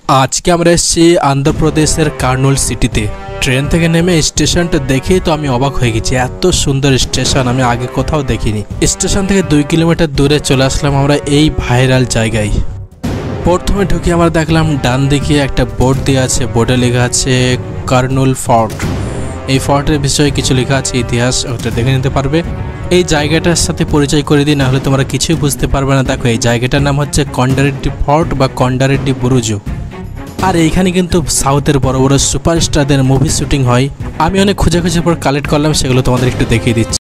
আজকে আমরা এসেছি আন্ধ্রপ্রদেশের কার্নুল সিটিতে। ট্রেন থেকে নেমে স্টেশনটা দেখেই তো আমি অবাক হয়ে গেছি। এত সুন্দর স্টেশন আমি আগে কোথাও দেখিনি। স্টেশন থেকে 2 কিলোমিটার দূরে চলে আসলাম আমরা এই ভাইরাল জায়গায়। প্রথমে ঢুকে আমরা দেখলাম ডান দিকে একটা বোর্ড দেওয়া আছে, বোর্ডে লেখা আছে কার্নুল ফোর্ট। এই ফোর্টের বিষয়ে কিছু লেখা আছে, ইতিহাস, ওটা দেখে নিতে পারবে। এই জায়গাটার সাথে পরিচয় করে দিই, না হলে তোমরা কিছুই বুঝতে পারবে না। দেখো, এই জায়গাটার নাম হচ্ছে কন্ডারেড্ডি ফোর্ট বা কন্ডারেড্ডি বুরুজু। আর এইখানে কিন্তু সাউথের বড় বড় সুপারস্টারদের মুভি শুটিং হয়। আমি অনেক খুঁজে পর কালেক্ট করলাম, সেগুলো তোমাদের একটু দেখিয়ে দিচ্ছি।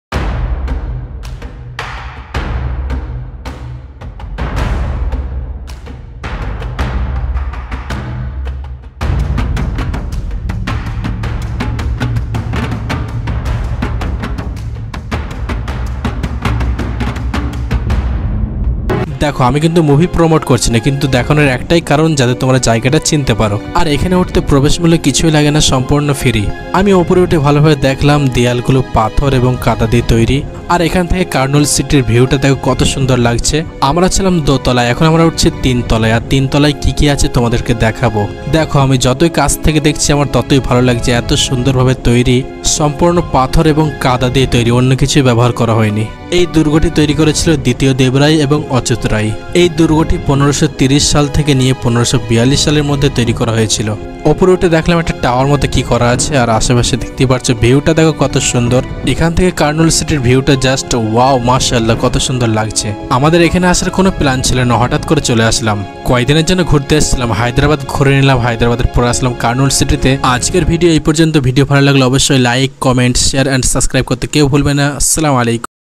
দেখো, আমি কিন্তু মুভি প্রমোট করছি না, কিন্তু দেখানোর একটাই কারণ যাতে তোমরা জায়গাটা চিনতে পারো। আর এখানে উঠতে প্রবেশ মূল্য কিছুই লাগে না, সম্পূর্ণ ফ্রি। আমি ওপরে উঠে ভালোভাবে দেখলাম দেয়ালগুলো পাথর এবং কাদা দিয়ে তৈরি। আর এখান থেকে কার্নুল সিটির ভিউটা দেখো কত সুন্দর লাগছে। আমরা ছিলাম দোতলায়, এখন আমরা উঠছি 3 তলায়। আর 3 তলায় কি আছে তোমাদেরকে দেখাবো। দেখো, আমি যতই কাছ থেকে দেখছি আমার ততই ভালো লাগছে। এত সুন্দরভাবে তৈরি, সম্পূর্ণ পাথর এবং কাদা দিয়ে তৈরি, অন্য কিছুই ব্যবহার করা হয়নি। এই দুর্গটি তৈরি করেছিল দ্বিতীয় দেবরায় এবং অচ্যুত রায়। এই দুর্গটি 1530 সাল থেকে নিয়ে 1542 সালের মধ্যে তৈরি করা হয়েছিল। ওপরে উঠে দেখলাম একটা টাওয়ার মধ্যে কি করা আছে, আর আশেপাশে দেখতে পাচ্ছ ভিউটা দেখো কত সুন্দর। এখান থেকে কার্নুল সিটির ভিউটা জাস্ট ওয়াও, মাশাআল্লাহ, কত সুন্দর লাগছে। আমাদের এখানে আসার কোনো প্ল্যান ছিল না, হঠাৎ করে চলে আসলাম। কয়েকদিনের জন্য ঘুরতে এসেছিলাম, হায়দ্রাবাদ ঘুরে নিলাম, হায়দ্রাবাদের পরে আসলাম কার্নুল সিটিতে। আজকের ভিডিও এই পর্যন্ত। ভিডিও ভালো লাগলে অবশ্যই like, comment, share and subscribe করতে কেউ ভুলবে না। আসসালামু আলাইকুম।